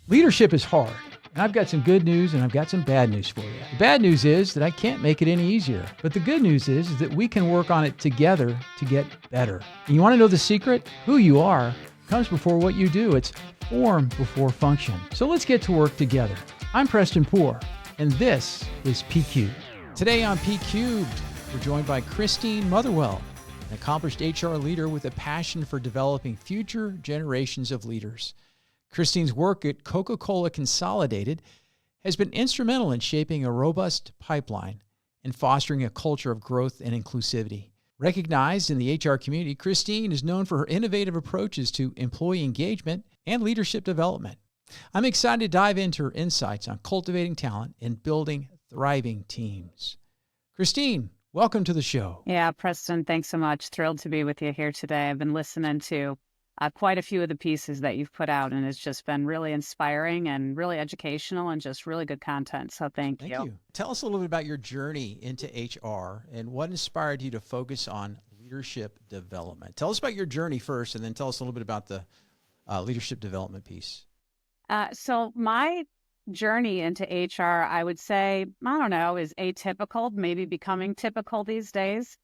Leadership is hard, and I've got some good news and I've got some bad news for you. The bad news is that I can't make it any easier, but the good news is that we can work on it together to get better. And you want to know the secret? Who you are comes before what you do. It's form before function. So let's get to work together. I'm Preston Poore, and this is PQ. Today on PQ, we're joined by Christine Motherwell, an accomplished HR leader with a passion for developing future generations of leaders. Christine's work at Coca-Cola Consolidated has been instrumental in shaping a robust pipeline and fostering a culture of growth and inclusivity. Recognized in the HR community, Christine is known for her innovative approaches to employee engagement and leadership development. I'm excited to dive into her insights on cultivating talent and building thriving teams. Christine, welcome to the show. Yeah, Preston, thanks so much. Thrilled to be with you here today. I've been listening to quite a few of the pieces that you've put out, and it's just been really inspiring and really educational and just really good content. So thank you. Tell us a little bit about your journey into HR and what inspired you to focus on leadership development. Tell us about your journey first, and then tell us a little bit about the leadership development piece. So my journey into HR, I would say, I don't know, is atypical, maybe becoming typical these days.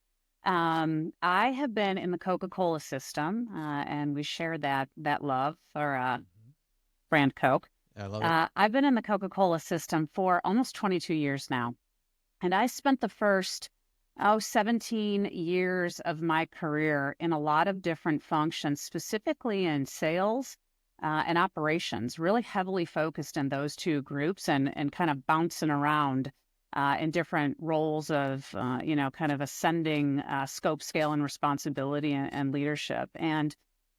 I have been in the Coca-Cola system, and we share that love for brand Coke. I love it. I've been in the Coca-Cola system for almost 22 years now, and I spent the first 17 years of my career in a lot of different functions, specifically in sales and operations, really heavily focused in those two groups and kind of bouncing around in different roles of, kind of ascending scope, scale, and responsibility and leadership. And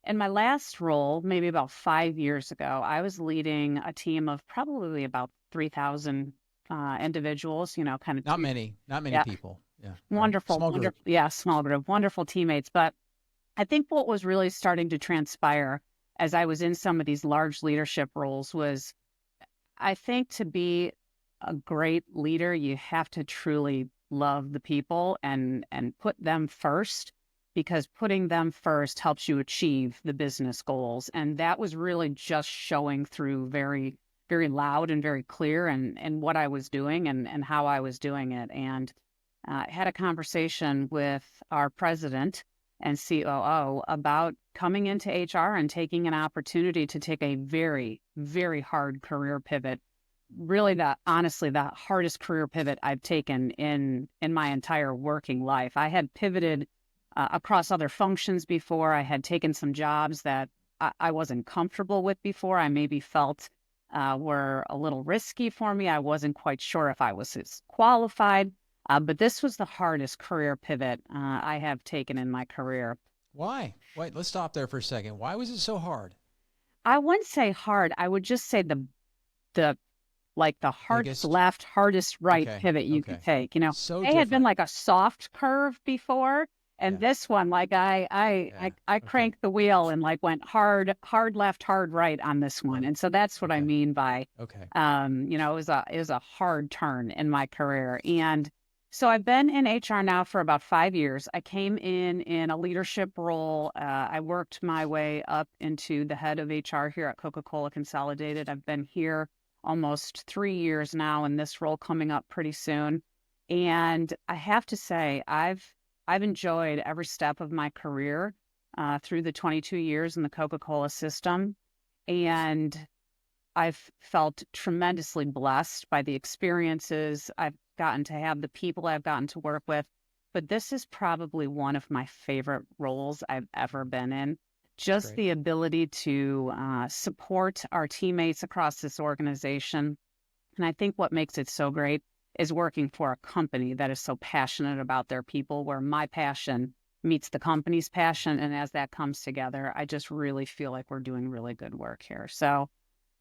in my last role, maybe about 5 years ago, I was leading a team of probably about 3,000 individuals, kind of. Not many people. Yeah. Wonderful. Small group. Yeah, small group. Wonderful teammates. But I think what was really starting to transpire as I was in some of these large leadership roles was, I think, to be a great leader, you have to truly love the people and put them first, because putting them first helps you achieve the business goals. And that was really just showing through very, very loud and very clear and what I was doing and how I was doing it. And I had a conversation with our president and COO about coming into HR and taking an opportunity to take a very, very hard career pivot. Really, honestly, the hardest career pivot I've taken in my entire working life. I had pivoted across other functions before. I had taken some jobs that I wasn't comfortable with before. I maybe felt were a little risky for me. I wasn't quite sure if I was as qualified. But this was the hardest career pivot I have taken in my career. Why? Wait, let's stop there for a second. Why was it so hard? I wouldn't say hard. I would just say the hardest left, hardest right pivot you could take. So they had been like a soft curve before, and this one, like I cranked the wheel and like went hard left, hard right on this one. And so that's what I mean by it was a hard turn in my career. And so I've been in HR now for about 5 years. I came in a leadership role. I worked my way up into the head of HR here at Coca-Cola Consolidated. I've been here almost 3 years now, in this role coming up pretty soon. And I have to say, I've enjoyed every step of my career through the 22 years in the Coca-Cola system. And I've felt tremendously blessed by the experiences I've gotten to have, the people I've gotten to work with. But this is probably one of my favorite roles I've ever been in. Just the ability to support our teammates across this organization. And I think what makes it so great is working for a company that is so passionate about their people, where my passion meets the company's passion. And as that comes together, I just really feel like we're doing really good work here. So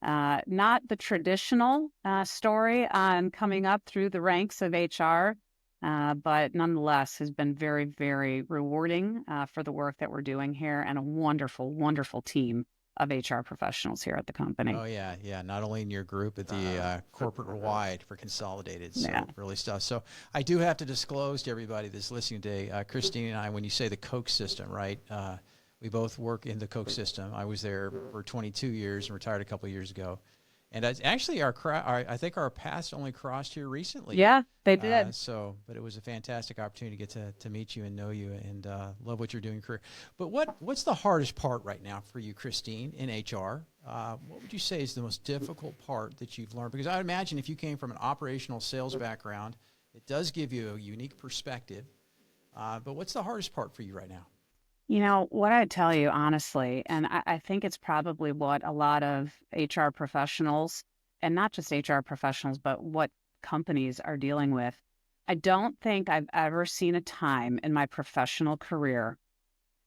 not the traditional story on coming up through the ranks of HR, but nonetheless has been very, very rewarding for the work that we're doing here, and a wonderful, wonderful team of HR professionals here at the company. Oh, yeah. Not only in your group, but the corporate-wide for Consolidated. So really stuff. So I do have to disclose to everybody that's listening today, Christine and I, when you say the Coke system, right, we both work in the Coke system. I was there for 22 years and retired a couple of years ago. And actually, I think our paths only crossed here recently. Yeah, they did. But it was a fantastic opportunity to get to meet you and know you, and love what you're doing in your career. But what's the hardest part right now for you, Christine, in HR? What would you say is the most difficult part that you've learned? Because I imagine if you came from an operational sales background, it does give you a unique perspective. But what's the hardest part for you right now? You know, what I tell you honestly, and I think it's probably what a lot of HR professionals, and not just HR professionals, but what companies are dealing with. I don't think I've ever seen a time in my professional career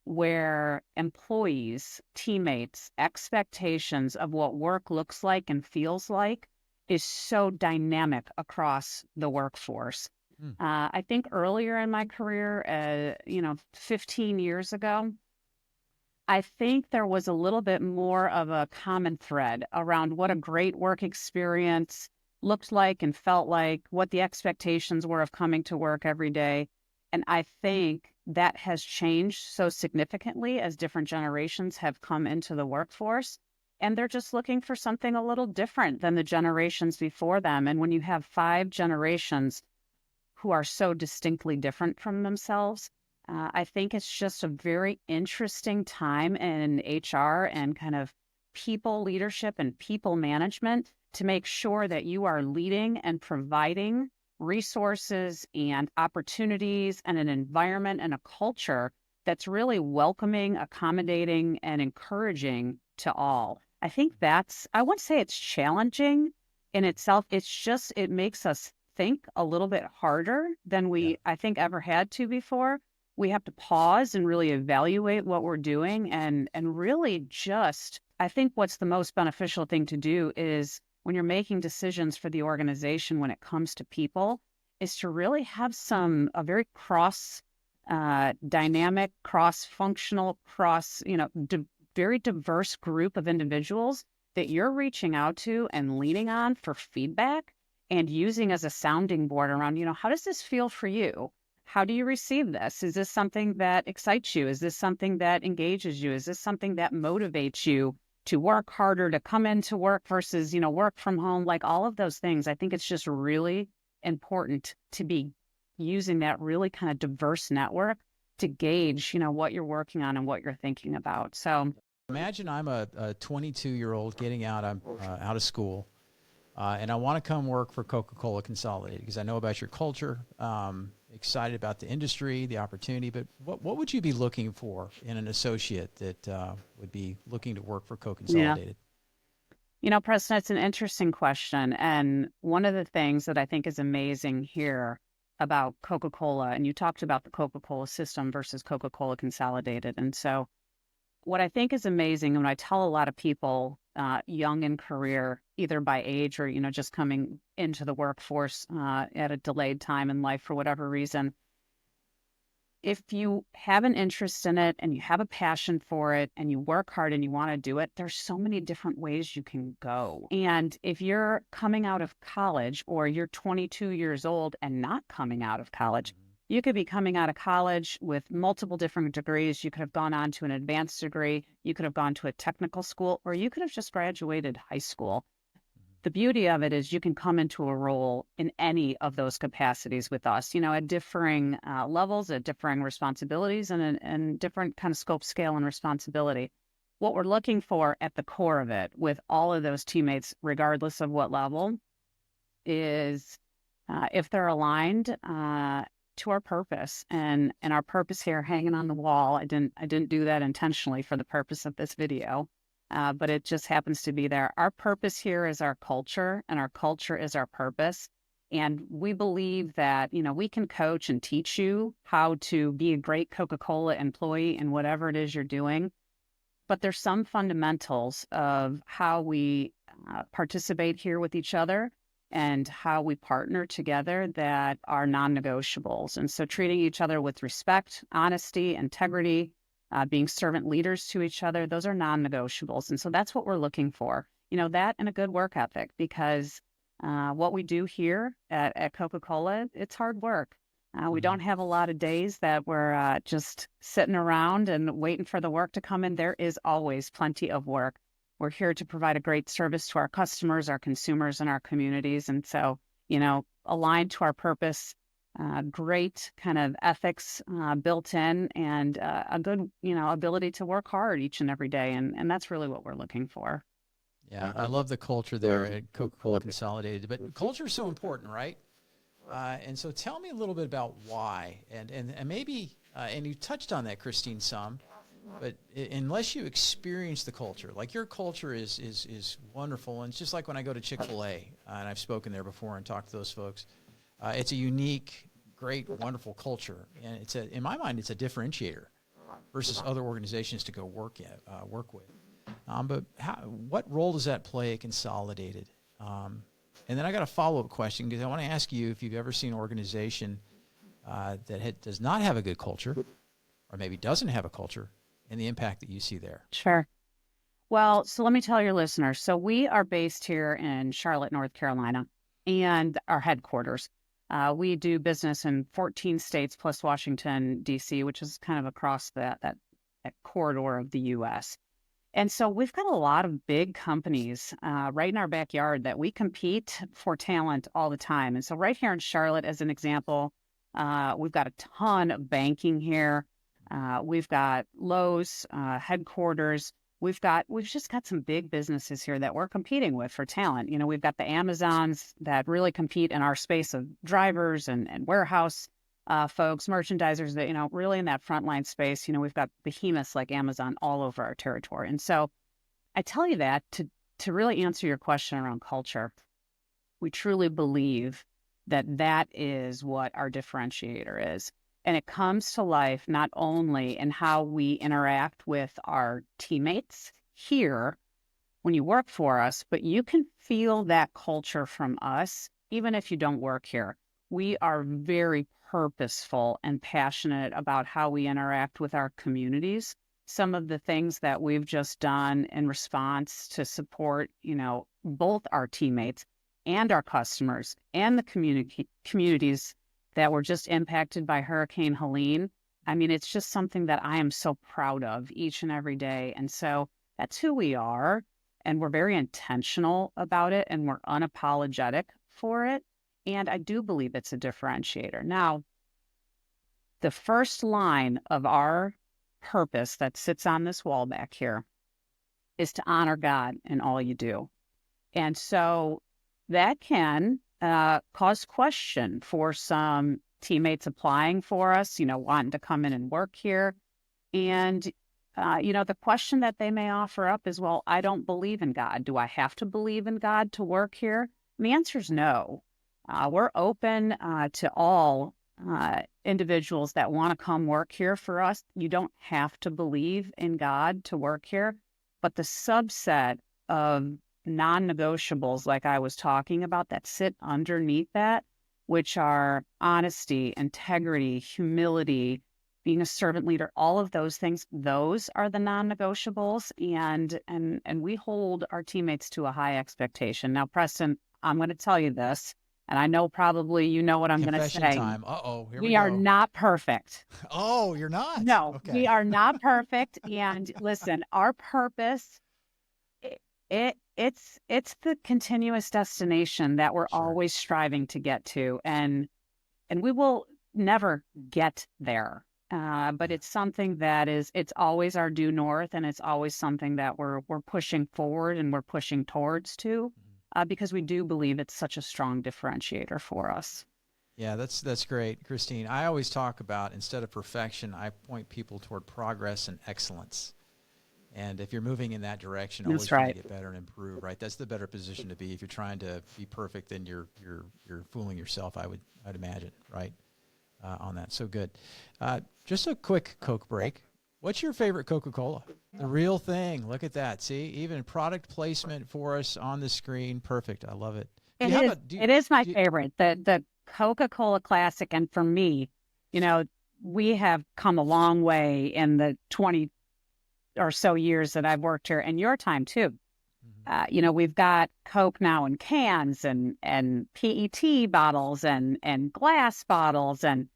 where employees, teammates, expectations of what work looks like and feels like is so dynamic across the workforce. I think earlier in my career, 15 years ago, I think there was a little bit more of a common thread around what a great work experience looked like and felt like, what the expectations were of coming to work every day. And I think that has changed so significantly as different generations have come into the workforce. And they're just looking for something a little different than the generations before them. And when you have 5 generations who are so distinctly different from themselves, I think it's just a very interesting time in HR and kind of people leadership and people management to make sure that you are leading and providing resources and opportunities and an environment and a culture that's really welcoming, accommodating, and encouraging to all. I think I wouldn't say it's challenging in itself. It makes us think a little bit harder than we, I think, ever had to before. We have to pause and really evaluate what we're doing and really just, I think what's the most beneficial thing to do is when you're making decisions for the organization when it comes to people is to really have a very dynamic, cross-functional, very diverse group of individuals that you're reaching out to and leaning on for feedback and using as a sounding board around, how does this feel for you? How do you receive this? Is this something that excites you? Is this something that engages you? Is this something that motivates you to work harder, to come into work versus, work from home? Like all of those things, I think it's just really important to be using that really kind of diverse network to gauge, what you're working on and what you're thinking about. So imagine I'm a 22-year-old getting out of school. And I want to come work for Coca-Cola Consolidated because I know about your culture, excited about the industry, the opportunity. But what would you be looking for in an associate that would be looking to work for Coca Consolidated? Preston, it's an interesting question. And one of the things that I think is amazing here about Coca-Cola, and you talked about the Coca-Cola system versus Coca-Cola Consolidated. And so what I think is amazing, when I tell a lot of people young in career, either by age or, just coming into the workforce at a delayed time in life for whatever reason, if you have an interest in it and you have a passion for it and you work hard and you want to do it, there's so many different ways you can go. And if you're coming out of college or you're 22 years old and not coming out of college, you could be coming out of college with multiple different degrees. You could have gone on to an advanced degree. You could have gone to a technical school, or you could have just graduated high school. The beauty of it is you can come into a role in any of those capacities with us, at differing levels, at differing responsibilities, and different kind of scope, scale, and responsibility. What we're looking for at the core of it with all of those teammates, regardless of what level, is if they're aligned to our purpose, and our purpose here hanging on the wall. I didn't do that intentionally for the purpose of this video. But it just happens to be there. Our purpose here is our culture, and our culture is our purpose. And we believe that, we can coach and teach you how to be a great Coca-Cola employee in whatever it is you're doing. But there's some fundamentals of how we participate here with each other and how we partner together that are non-negotiables. And so treating each other with respect, honesty, integrity, being servant leaders to each other, those are non-negotiables. And so that's what we're looking for, that and a good work ethic, because what we do here at Coca-Cola, it's hard work. We don't have a lot of days that we're just sitting around and waiting for the work to come in. There is always plenty of work. We're here to provide a great service to our customers, our consumers, and our communities. And so, aligned to our purpose, great kind of ethics built in, and a good, ability to work hard each and every day. And that's really what we're looking for. Yeah, I love the culture there at Coca-Cola Consolidated. But culture is so important, right? And so tell me a little bit about why. And maybe, and you touched on that, Christine, some. But unless you experience the culture, like your culture is wonderful. And it's just like when I go to Chick-fil-A, and I've spoken there before and talked to those folks. It's a unique, great, wonderful culture. And in my mind, it's a differentiator versus other organizations to go work with. But what role does that play at Consolidated? And then I got a follow-up question because I want to ask you if you've ever seen an organization that does not have a good culture or maybe doesn't have a culture and the impact that you see there. Sure. Well, so let me tell your listeners. So we are based here in Charlotte, North Carolina, and our headquarters. We do business in 14 states plus Washington, D.C., which is kind of across that corridor of the U.S. And so we've got a lot of big companies right in our backyard that we compete for talent all the time. And so right here in Charlotte, as an example, we've got a ton of banking here. We've got Lowe's headquarters. We've just got some big businesses here that we're competing with for talent. We've got the Amazons that really compete in our space of drivers and warehouse folks, merchandisers that, really in that frontline space. We've got behemoths like Amazon all over our territory. And so I tell you that to really answer your question around culture. We truly believe that is what our differentiator is. And it comes to life not only in how we interact with our teammates here when you work for us, but you can feel that culture from us even if you don't work here. We are very purposeful and passionate about how we interact with our communities. Some of the things that we've just done in response to support, both our teammates and our customers and the communities that were just impacted by Hurricane Helene. I mean, it's just something that I am so proud of each and every day. And so that's who we are. And we're very intentional about it, and we're unapologetic for it. And I do believe it's a differentiator. Now, the first line of our purpose that sits on this wall back here is to honor God in all you do. And so that can cause question for some teammates applying for us, wanting to come in and work here. And, the question that they may offer up is, well, I don't believe in God. Do I have to believe in God to work here? And the answer is no. We're open to all individuals that want to come work here for us. You don't have to believe in God to work here, but the subset of non-negotiables, like I was talking about, that sit underneath that, which are honesty, integrity, humility, being a servant leader, all of those things, those are the non-negotiables. And we hold our teammates to a high expectation. Now, Preston, I'm going to tell you this, and I know probably you know what I'm going to say. Confession time. Uh-oh, here we go. We are not perfect. Oh, you're not? No, okay. We are not perfect. And listen, our purpose, it's the continuous destination that we're always striving to get to. And we will never get there. But it's something that it's always our due north, and it's always something that we're pushing forward and we're pushing towards too, because we do believe it's such a strong differentiator for us. Yeah, that's great, Christine. I always talk about, instead of perfection, I point people toward progress and excellence. And if you're moving in that direction, always trying to get better and improve, right? That's the better position to be. If you're trying to be perfect, then you're fooling yourself, I would imagine, right? On that. So good. Just a quick Coke break. What's your favorite Coca-Cola? The real thing. Look at that. See, even product placement for us on the screen. Perfect. I love it. It is my favorite, the Coca-Cola Classic. And for me, we have come a long way in the 20 or so years that I've worked here, and your time too. We've got Coke now in cans and PET bottles and glass bottles, and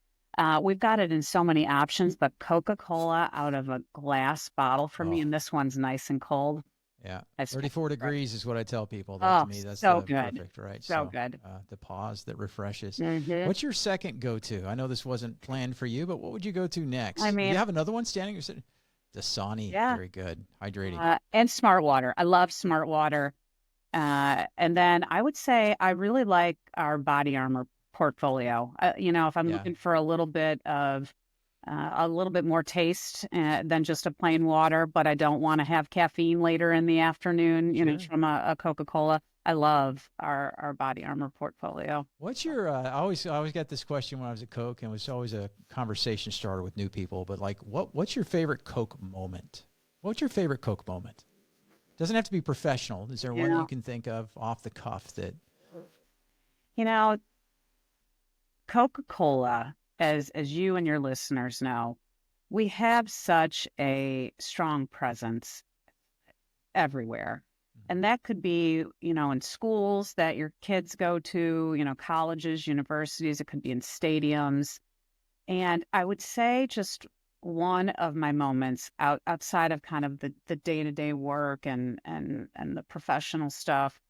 we've got it in so many options. But Coca-Cola out of a glass bottle for me, and this one's nice and cold. Yeah. 34 degrees is what I tell people. That to me, that's so good. Perfect, right? So good. The pause that refreshes. Mm-hmm. What's your second go-to? I know this wasn't planned for you, but what would you go to next? I mean, do you have another one standing or sitting? Dasani, very good. Hydrating. And Smart Water. I love Smart Water. And then I would say I really like our Body Armor portfolio. If I'm looking for a little bit more taste than just a plain water, but I don't want to have caffeine later in the afternoon, from a Coca-Cola. I love our Body Armor portfolio. What's your, I always got this question when I was at Coke, and it was always a conversation starter with new people, but like, what's your favorite Coke moment? What's your favorite Coke moment? Doesn't have to be professional. Is there one you can think of off the cuff that? Coca-Cola, as you and your listeners know, we have such a strong presence everywhere. And that could be, in schools that your kids go to, colleges, universities, it could be in stadiums. And I would say just one of my moments outside of kind of the day-to-day work and the professional stuff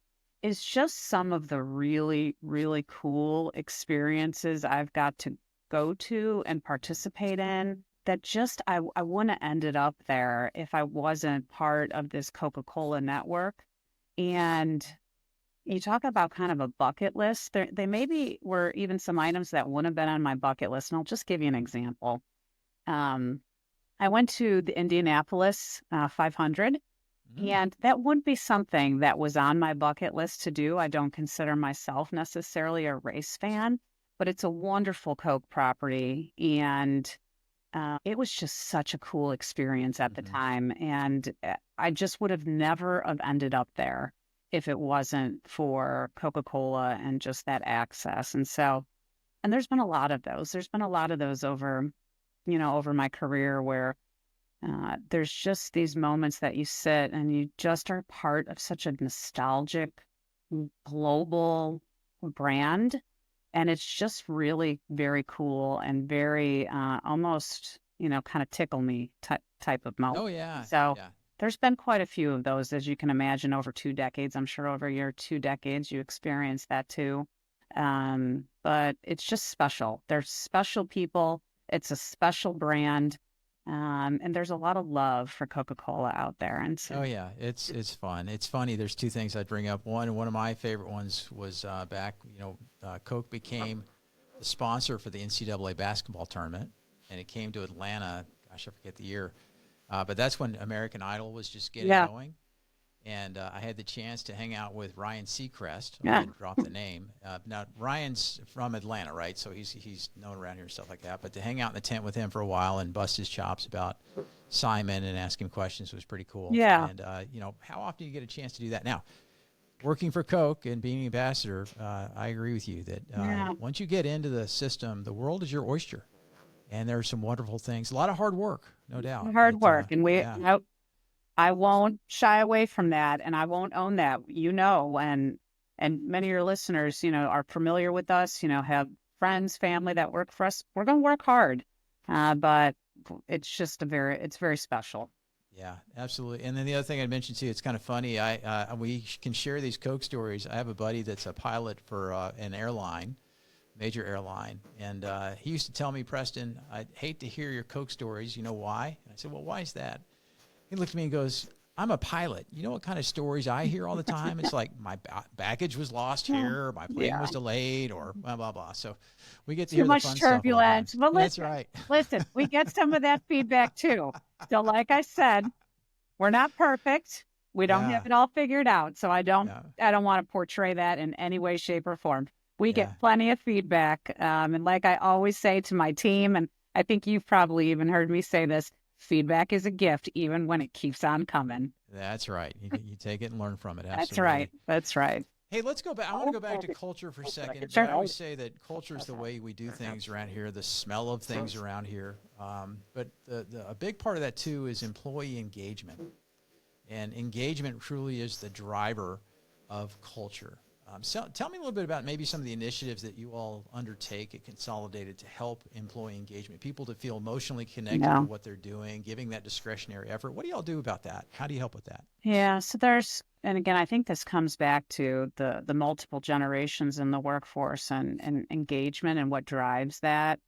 is just some of the really, really cool experiences I've got to go to and participate in that just I wouldn't have ended up there if I wasn't part of this Coca-Cola network. And you talk about kind of a bucket list. They maybe were even some items that wouldn't have been on my bucket list. And I'll just give you an example. I went to the Indianapolis 500, and that wouldn't be something that was on my bucket list to do. I don't consider myself necessarily a race fan, but it's a wonderful Coke property. And it was just such a cool experience at the time. And I just would have never have ended up there if it wasn't for Coca-Cola and just that access. And there's been a lot of those. There's been a lot of those over my career where there's just these moments that you sit and you just are part of such a nostalgic global brand. And it's just really very cool and very almost, kind of tickle me type of moment. Oh, yeah. So there's been quite a few of those, as you can imagine, over 2 decades. I'm sure over your 2 decades, you experienced that too. But it's just special. They're special people. It's a special brand. And there's a lot of love for Coca-Cola out there. And so, it's fun. It's funny. There's 2 things I'd bring up. One of my favorite ones was back, Coke became the sponsor for the NCAA basketball tournament, and it came to Atlanta. Gosh, I forget the year. But that's when American Idol was just getting going. And I had the chance to hang out with Ryan Seacrest. I didn't drop the name. Now, Ryan's from Atlanta, right? So he's known around here and stuff like that. But to hang out in the tent with him for a while and bust his chops about Simon and ask him questions was pretty cool. Yeah. And, how often do you get a chance to do that? Now, working for Coke and being an ambassador, I agree with you that once you get into the system, the world is your oyster. And there are some wonderful things. A lot of hard work, no doubt. Hard work. And I won't shy away from that, and I won't own that, and many of your listeners, are familiar with us, have friends, family that work for us. We're going to work hard, but it's just it's very special. Yeah, absolutely. And then the other thing I mentioned too, it's kind of funny. We can share these Coke stories. I have a buddy that's a pilot for an airline, major airline, and he used to tell me, Preston, I'd hate to hear your Coke stories. You know why? And I said, well, why is that? He looked at me and goes, I'm a pilot. You know what kind of stories I hear all the time? It's like my baggage was lost here, or my plane was delayed, or blah, blah, blah. So we get to hear the fun stuff. Too much turbulence. But that's right. Listen, we get some of that feedback too. So like I said, we're not perfect. We don't have it all figured out. So I don't want to portray that in any way, shape, or form. We get plenty of feedback. And like I always say to my team, and I think you've probably even heard me say this, feedback is a gift, even when it keeps on coming. That's right. You take it and learn from it. Absolutely. That's right. Hey, let's go back. I want to go back to culture for a second. Sure. I always say that culture is the way we do things around here, the smell of things around here. But a big part of that, too, is employee engagement. And engagement truly is the driver of culture. So tell me a little bit about maybe some of the initiatives that you all undertake at Consolidated to help employee engagement, people to feel emotionally connected to what they're doing, giving that discretionary effort. What do y'all do about that? How do you help with that? Yeah, so and again, I think this comes back to the multiple generations in the workforce and engagement and what drives that.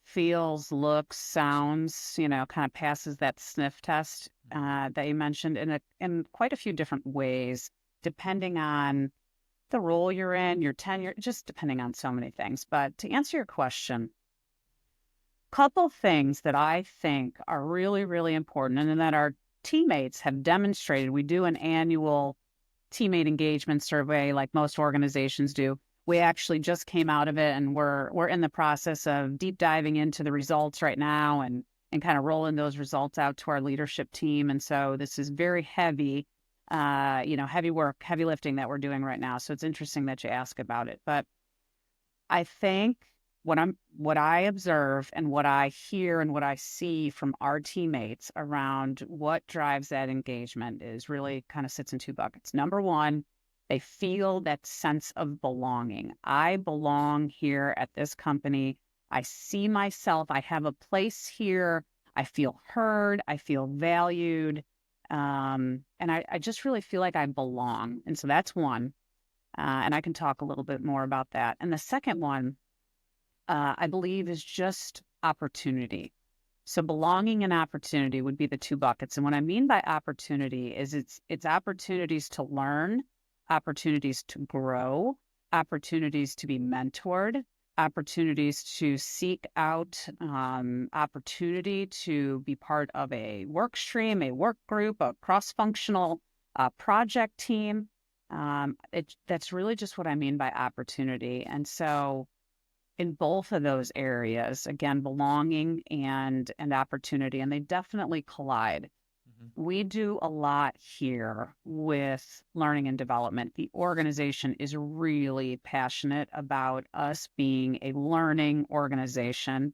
Feels, looks, sounds, kind of passes that sniff test that you mentioned in quite a few different ways, depending on the role you're in, your tenure, just depending on so many things. But to answer your question, couple things that I think are really, really important and that our teammates have demonstrated. We do an annual teammate engagement survey like most organizations do. We actually just came out of it, and we're in the process of deep diving into the results right now and kind of rolling those results out to our leadership team. And so this is very heavy, heavy work, heavy lifting that we're doing right now. So it's interesting that you ask about it. But I think what I observe and what I hear and what I see from our teammates around what drives that engagement is really kind of sits in two buckets. Number one, they feel that sense of belonging. I belong here at this company. I see myself. I have a place here. I feel heard. I feel valued. And I just really feel like I belong. And so that's one. And I can talk a little bit more about that. And the second one, I believe, is just opportunity. So belonging and opportunity would be the two buckets. And what I mean by opportunity is it's opportunities to learn, opportunities to grow, opportunities to be mentored, opportunities to seek out opportunity to be part of a work stream, a work group, a cross-functional project team. That's really just what I mean by opportunity. And so in both of those areas, again, belonging and opportunity, and they definitely collide. We do a lot here with learning and development. The organization is really passionate about us being a learning organization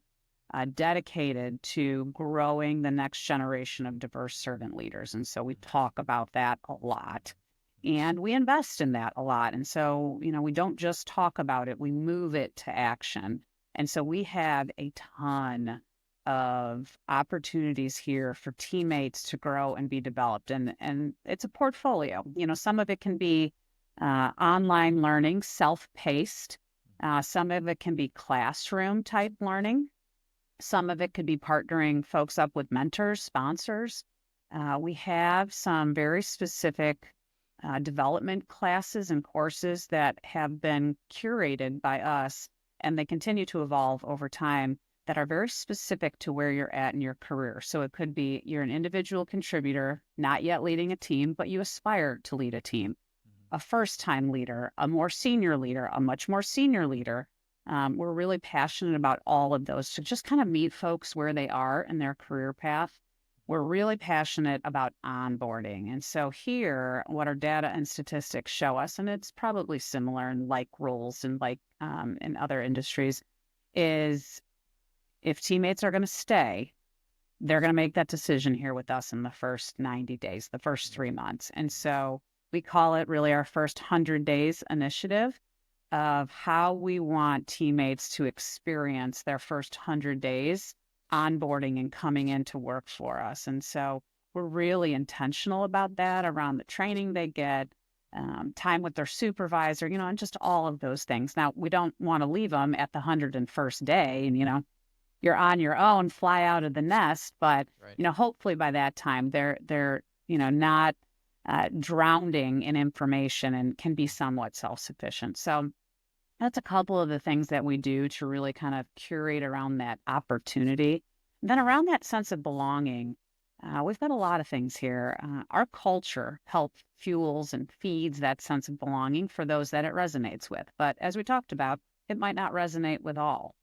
dedicated to growing the next generation of diverse servant leaders. And so we talk about that a lot. And we invest in that a lot. And so, we don't just talk about it, we move it to action. And so we have a ton of opportunities here for teammates to grow and be developed. And it's a portfolio. Some of it can be online learning, self-paced. Some of it can be classroom type learning. Some of it could be partnering folks up with mentors, sponsors. We have some very specific development classes and courses that have been curated by us, and they continue to evolve over time, that are very specific to where you're at in your career. So it could be you're an individual contributor, not yet leading a team, but you aspire to lead a team, a first-time leader, a more senior leader, a much more senior leader. We're really passionate about all of those to just kind of meet folks where they are in their career path. We're really passionate about onboarding. And so here, what our data and statistics show us, and it's probably similar in like roles and like in other industries, is if teammates are going to stay, they're going to make that decision here with us in the first 90 days, the first 3 months. And so we call it really our first 100 days initiative of how we want teammates to experience their first 100 days onboarding and coming in to work for us. And so we're really intentional about that around the training they get, time with their supervisor, and just all of those things. Now, we don't want to leave them at the 101st day and, you're on your own, fly out of the nest. But, hopefully by that time they're not drowning in information and can be somewhat self-sufficient. So that's a couple of the things that we do to really kind of curate around that opportunity. And then around that sense of belonging, we've got a lot of things here. Our culture helps fuels and feeds that sense of belonging for those that it resonates with. But as we talked about, it might not resonate with all.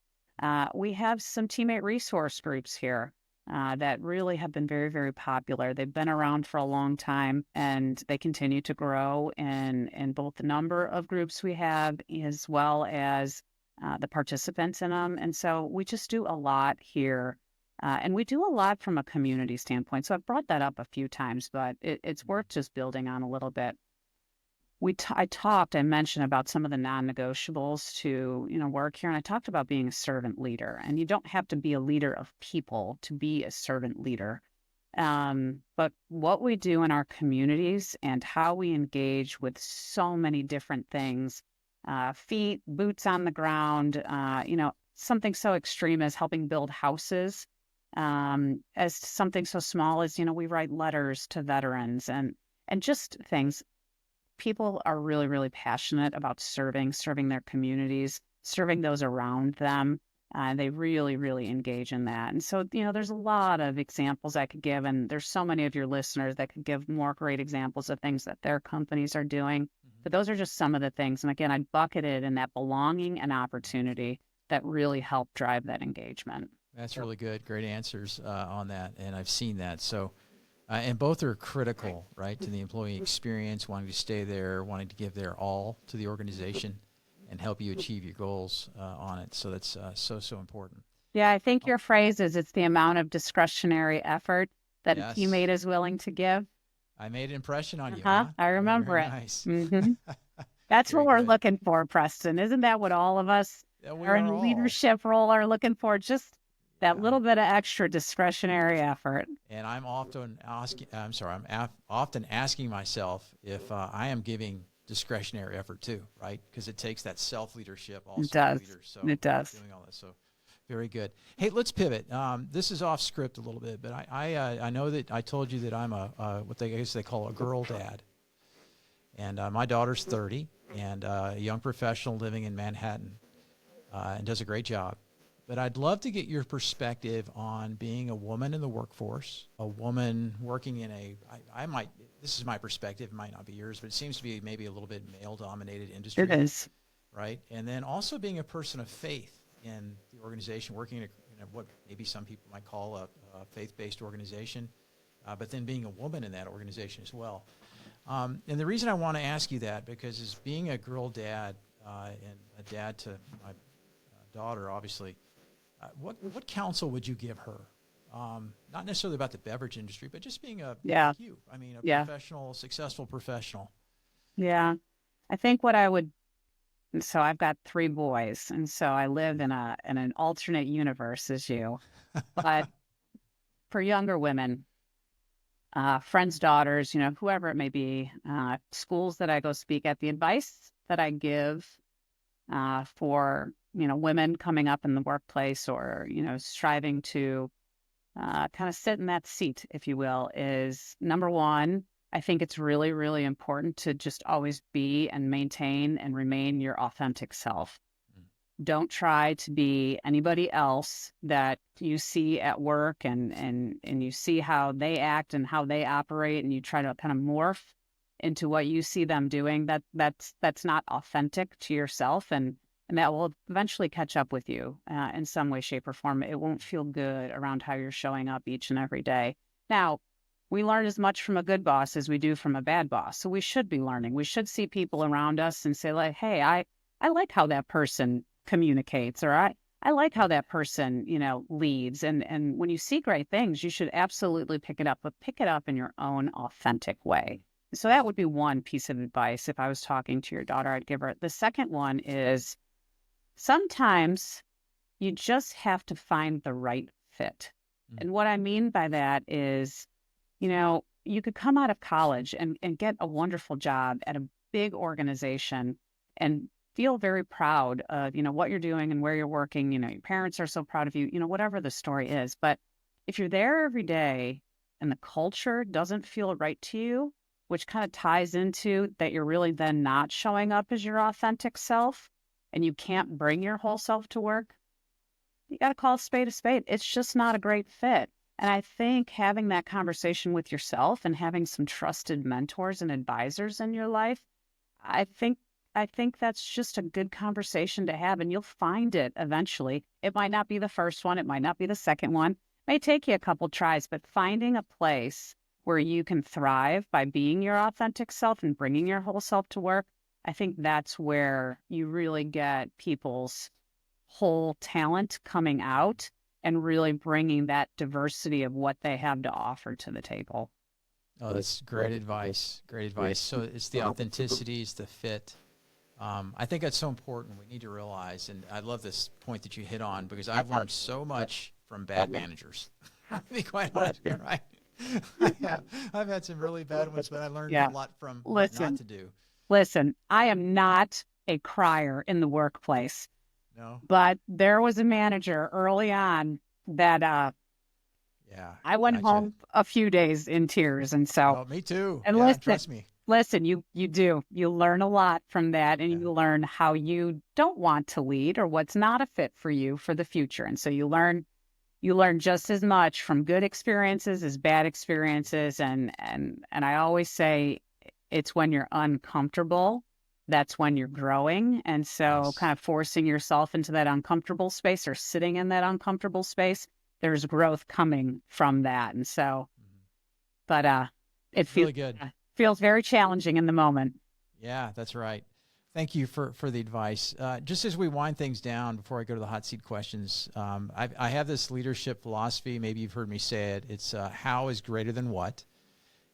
We have some teammate resource groups here that really have been very, very popular. They've been around for a long time, and they continue to grow in both the number of groups we have as well as the participants in them. And so we just do a lot here. And we do a lot from a community standpoint. So I've brought that up a few times, but it's worth just building on a little bit. I mentioned about some of the non-negotiables to, work here. And I talked about being a servant leader, and you don't have to be a leader of people to be a servant leader. But what we do in our communities and how we engage with so many different things, feet, boots on the ground, something so extreme as helping build houses, as something so small as, we write letters to veterans and just things. People are really, really passionate about serving their communities, serving those around them. They really, really engage in that. And so, there's a lot of examples I could give, and there's so many of your listeners that could give more great examples of things that their companies are doing. But those are just some of the things. And again, I bucketed in that belonging and opportunity that really help drive that engagement. That's really good. Great answers on that. And I've seen that. So, and both are critical, right, to the employee experience, wanting to stay there, wanting to give their all to the organization and help you achieve your goals on it. So that's so important. Yeah, I think your phrase is it's the amount of discretionary effort that a teammate is willing to give. I made an impression on you. Huh? I remember it. Nice. Mm-hmm. That's what we're looking for, Preston. Isn't that what all of us are in leadership role are looking for? Just that little bit of extra discretionary effort. And I'm often asking myself if I am giving discretionary effort too, right? Because it takes that self-leadership also. It does. It does. Doing all this. So very good. Hey, let's pivot. This is off script a little bit, but I know that I told you that I'm what they call a girl dad. And my daughter's 30 and a young professional living in Manhattan and does a great job. But I'd love to get your perspective on being a woman in the workforce, a woman working in this is my perspective, it might not be yours, but it seems to be maybe a little bit male-dominated industry. It is. Right? And then also being a person of faith in the organization, working in what maybe some people might call a faith-based organization, but then being a woman in that organization as well. And the reason I want to ask you that, because as being a girl dad and a dad to my daughter, obviously, what counsel would you give her? Not necessarily about the beverage industry, but just being professional, successful professional. Yeah. I think so I've got 3 boys, and so I live in an alternate universe as you. But for younger women, friends' daughters, whoever it may be, schools that I go speak at, the advice that I give for women coming up in the workplace or, striving to kind of sit in that seat, if you will, is number one, I think it's really, really important to just always be and maintain and remain your authentic self. Don't try to be anybody else that you see at work and you see how they act and how they operate, and you try to kind of morph into what you see them doing. That's not authentic to yourself, and that will eventually catch up with you in some way, shape, or form. It won't feel good around how you're showing up each and every day. Now, we learn as much from a good boss as we do from a bad boss. So we should be learning. We should see people around us and say, like, hey, I like how that person communicates, or I like how that person, leads. And when you see great things, you should absolutely pick it up, but pick it up in your own authentic way. So that would be one piece of advice. If I was talking to your daughter, I'd give her. The second one is sometimes you just have to find the right fit. And what I mean by that is, you could come out of college and get a wonderful job at a big organization and feel very proud of, what you're doing and where you're working. Your parents are so proud of you, whatever the story is. But if you're there every day and the culture doesn't feel right to you, which kind of ties into that you're really then not showing up as your authentic self and you can't bring your whole self to work, you got to call a spade a spade. It's just not a great fit. And I think having that conversation with yourself and having some trusted mentors and advisors in your life, I think that's just a good conversation to have, and you'll find it eventually. It might not be the first one. It might not be the second one. It may take you a couple tries, but finding a place where you can thrive by being your authentic self and bringing your whole self to work, I think that's where you really get people's whole talent coming out and really bringing that diversity of what they have to offer to the table. Oh, that's great advice. Great advice. So it's the authenticity, it's the fit. I think that's so important. We need to realize, and I love this point that you hit on, because I've learned so much from bad managers. To be quite honest, right? I've had some really bad ones, but I learned a lot from what not to do. Listen, I am not a crier in the workplace. No. But there was a manager early on that I went home a few days in tears. And so me too. And listen, trust me. Listen, you do. You learn a lot from that, and you learn how you don't want to lead or what's not a fit for you for the future. And so you learn just as much from good experiences as bad experiences. And I always say it's when you're uncomfortable, that's when you're growing. And so kind of forcing yourself into that uncomfortable space or sitting in that uncomfortable space, there's growth coming from that. And so, but it feels really good. Feels very challenging in the moment. Yeah, that's right. Thank you for the advice. Just as we wind things down before I go to the hot seat questions, I have this leadership philosophy. Maybe you've heard me say it. It's how is greater than what.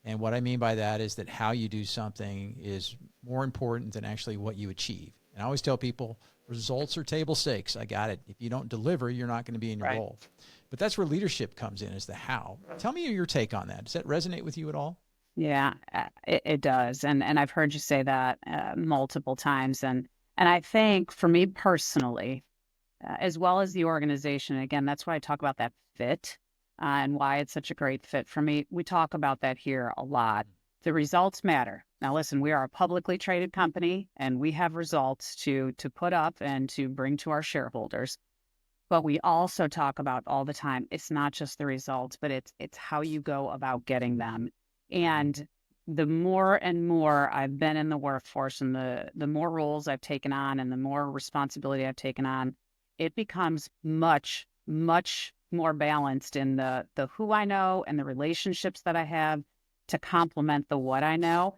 And what I mean by that is that how you do something is more important than actually what you achieve. And I always tell people, results are table stakes. I got it. If you don't deliver, you're not going to be in your role. But that's where leadership comes in, is the how. Tell me your take on that. Does that resonate with you at all? Yeah, it does. And I've heard you say that multiple times. And I think for me personally, as well as the organization, again, that's why I talk about that fit and why it's such a great fit for me. We talk about that here a lot. The results matter. Now, listen, we are a publicly traded company, and we have results to put up and to bring to our shareholders. But we also talk about all the time, it's not just the results, but it's how you go about getting them. And the more and more I've been in the workforce, and the more roles I've taken on and the more responsibility I've taken on, it becomes much, much more balanced in the who I know and the relationships that I have to complement the what I know.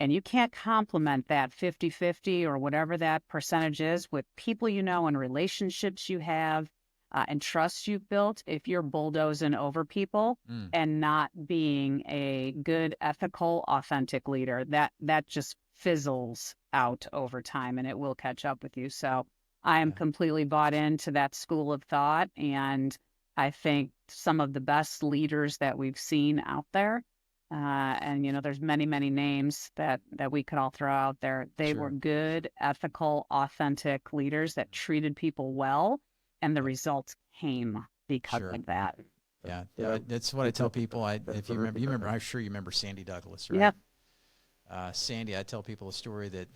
And you can't complement that 50-50 or whatever that percentage is with people you know and relationships you have and trust you've built if you're bulldozing over people and not being a good, ethical, authentic leader. That just fizzles out over time, and it will catch up with you. So I am completely bought into that school of thought, and I think some of the best leaders that we've seen out there, and there's many, many names that we could all throw out there. They were good, ethical, authentic leaders that treated people well, and the results came because of that. Yeah, that's what I tell people. If you remember, I'm sure you remember Sandy Douglas, right? Yeah. Sandy, I tell people a story that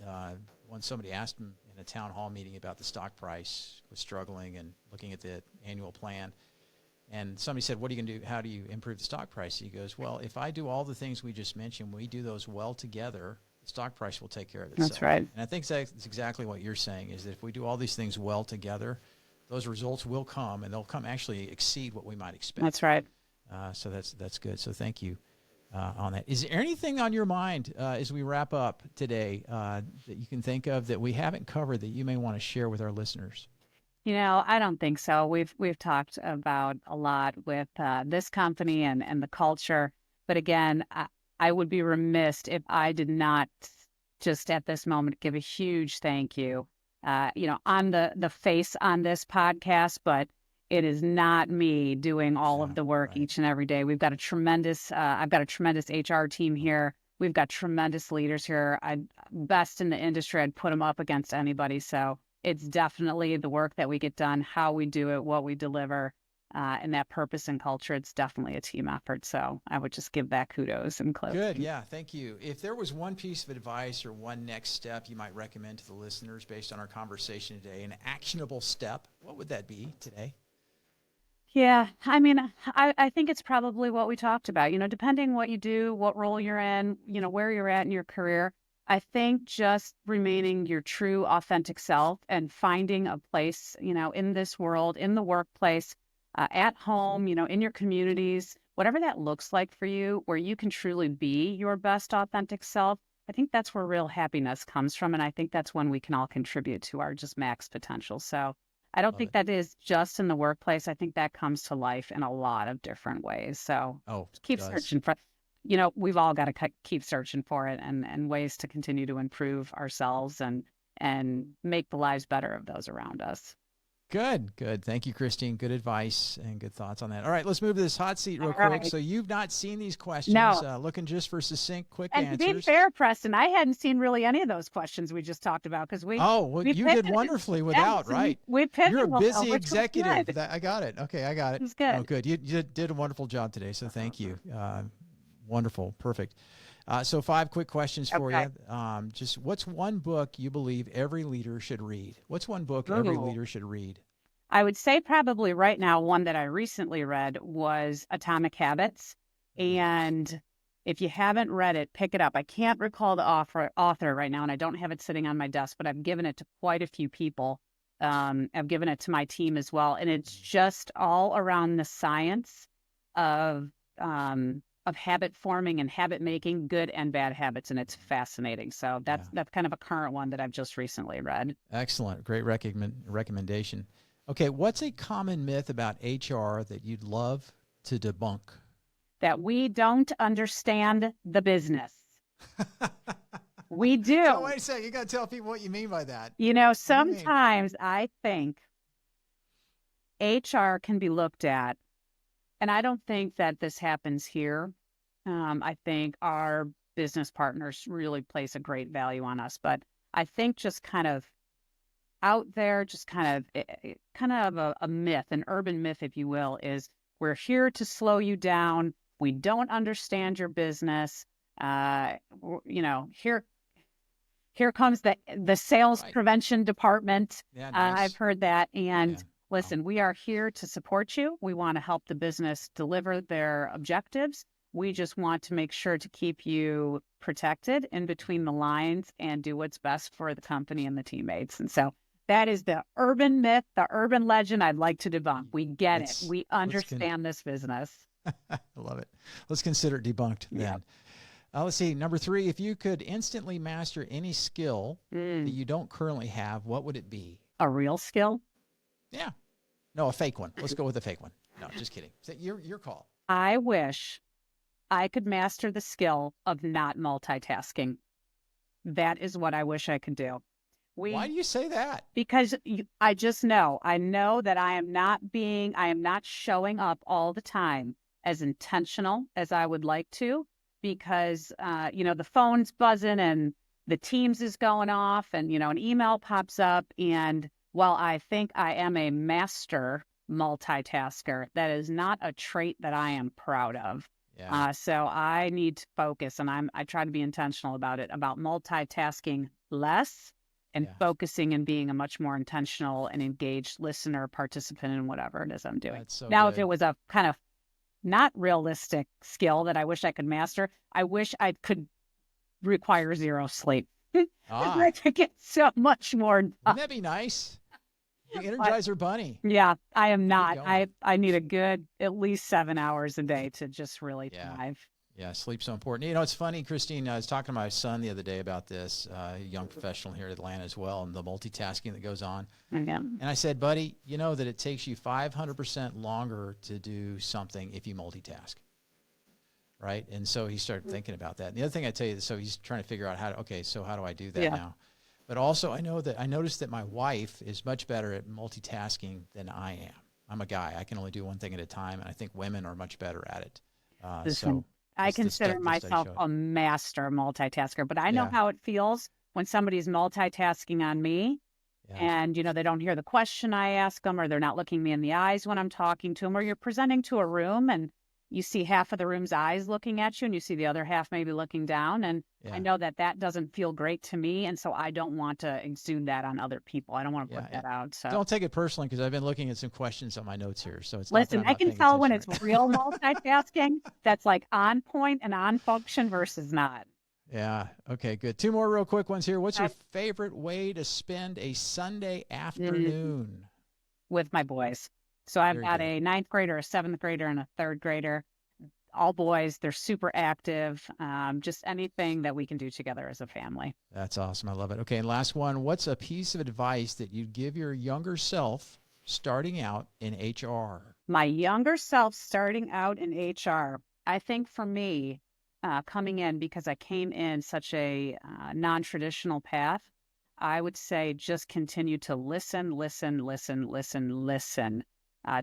when somebody asked him in a town hall meeting about the stock price, was struggling and looking at the annual plan. And somebody said, what are you going to do? How do you improve the stock price? He goes, well, if I do all the things we just mentioned, we do those well together, the stock price will take care of itself. That's right. And I think that's exactly what you're saying, is that if we do all these things well together, those results will come, and they'll come actually exceed what we might expect. That's right. So that's good. So thank you on that. Is there anything on your mind as we wrap up today that you can think of that we haven't covered that you may want to share with our listeners? I don't think so. We've talked about a lot with this company and the culture. But again, I would be remiss if I did not just at this moment give a huge thank you. I'm the face on this podcast, but it is not me doing all of the work each and every day. We've got a tremendous, I've got a tremendous HR team here. We've got tremendous leaders here. Best in the industry. I'd put them up against anybody. So it's definitely the work that we get done, how we do it, what we deliver, and that purpose and culture. It's definitely a team effort. So I would just give that kudos and close. Good. Yeah. Thank you. If there was one piece of advice or one next step you might recommend to the listeners based on our conversation today, an actionable step, what would that be today? Yeah. I mean, I think it's probably what we talked about, depending what you do, what role you're in, where you're at in your career. I think just remaining your true, authentic self and finding a place, in this world, in the workplace, at home, in your communities, whatever that looks like for you, where you can truly be your best authentic self. I think that's where real happiness comes from. And I think that's when we can all contribute to our just max potential. So I don't think that is just in the workplace. I think that comes to life in a lot of different ways. So keep searching for. we've all got to keep searching for it and ways to continue to improve ourselves and make the lives better of those around us. Good. Thank you, Christine. Good advice and good thoughts on that. All right, let's move to this hot seat real quick. Right. So you've not seen these questions. No. Looking just for succinct, quick answers. And to be fair, Preston, I hadn't seen really any of those questions we just talked about because we. Oh, well, you did wonderfully without, right? We pivoted. You're a busy executive. I got it. Okay, I got it. It's good. Oh, good. You did a wonderful job today, so thank you. Wonderful. Perfect. So 5 quick questions for you. Just what's one book you believe every leader should read? What's one book every leader should read? I would say probably right now one that I recently read was Atomic Habits. And if you haven't read it, pick it up. I can't recall the author right now, and I don't have it sitting on my desk, but I've given it to quite a few people. I've given it to my team as well. And it's just all around the science of habit forming and habit making, good and bad habits, and it's fascinating. So that's kind of a current one that I've just recently read. Excellent. Great recommendation. Okay, what's a common myth about HR that you'd love to debunk? That we don't understand the business. We do. So wait a second, you got to tell people what you mean by that. Sometimes I think HR can be looked at, and I don't think that this happens here. I think our business partners really place a great value on us, but I think just kind of out there, just kind of a myth, an urban myth, if you will, is we're here to slow you down. We don't understand your business. Here comes the sales prevention department. Yeah, nice. I've heard that. And listen, we are here to support you. We want to help the business deliver their objectives. We just want to make sure to keep you protected in between the lines and do what's best for the company and the teammates. And so that is the urban myth, the urban legend I'd like to debunk. We get it. We understand this business. I love it. Let's consider it debunked then. Let's see. Number 3, if you could instantly master any skill that you don't currently have, what would it be? A real skill? Yeah. No, a fake one. Let's go with a fake one. No, just kidding. Your call. I wish I could master the skill of not multitasking. That is what I wish I could do. Why do you say that? Because I just know. I know that I am not showing up all the time as intentional as I would like to, because, the phone's buzzing and the Teams is going off and, an email pops up. And while I think I am a master multitasker, that is not a trait that I am proud of. Yeah. So I need to focus, and I try to be intentional about it, about multitasking less and focusing and being a much more intentional and engaged listener, participant in whatever it is I'm doing. So now, good. If it was a kind of not realistic skill that I wish I could master, I wish I could require 0 sleep. I could get so much more done. Wouldn't that be nice? The Energizer Bunny. Yeah, I am not. I need a good at least 7 hours a day to just really thrive. Yeah, sleep's so important. It's funny, Christine, I was talking to my son the other day about this, a young professional here in Atlanta as well, and the multitasking that goes on. Yeah. And I said, buddy, you know that it takes you 500% longer to do something if you multitask, right? And so he started thinking about that. And the other thing I tell you, so he's trying to figure out how do I do that now? But also I noticed that my wife is much better at multitasking than I am. I'm a guy. I can only do one thing at a time, and I think women are much better at it. I consider myself a master multitasker, but I know how it feels when somebody's multitasking on me and, they don't hear the question I ask them, or they're not looking me in the eyes when I'm talking to them, or you're presenting to a room and you see half of the room's eyes looking at you and you see the other half maybe looking down. And I know that doesn't feel great to me. And so I don't want to exude that on other people. I don't want to put that out. So don't take it personally, because I've been looking at some questions on my notes here. So listen, I can tell when it's real multitasking that's like on point and on function versus not. Yeah. Okay, good. 2 more real quick ones here. What's your favorite way to spend a Sunday afternoon? With my boys. So I've got a 9th grader, a 7th grader, and a 3rd grader. All boys. They're super active. Just anything that we can do together as a family. That's awesome. I love it. Okay, and last one. What's a piece of advice that you'd give your younger self starting out in HR? My younger self starting out in HR. I think for me, coming in, because I came in such a non-traditional path, I would say just continue to listen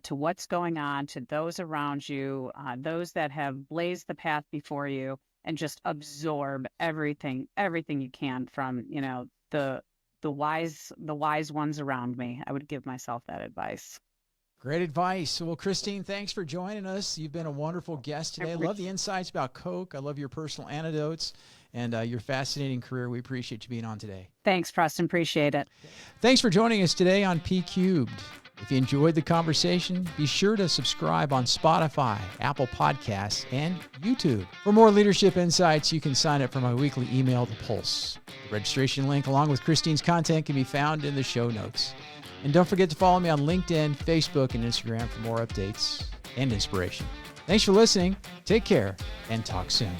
to what's going on, to those around you, those that have blazed the path before you, and just absorb everything you can from, the wise ones around me. I would give myself that advice. Great advice. Well, Christine, thanks for joining us. You've been a wonderful guest today. I love the insights about Coke. I love your personal anecdotes and your fascinating career. We appreciate you being on today. Thanks, Preston. Appreciate it. Thanks for joining us today on P Cubed. If you enjoyed the conversation, be sure to subscribe on Spotify, Apple Podcasts, and YouTube. For more leadership insights, you can sign up for my weekly email, The Pulse. The registration link, along with Christine's content, can be found in the show notes. And don't forget to follow me on LinkedIn, Facebook, and Instagram for more updates and inspiration. Thanks for listening. Take care and talk soon.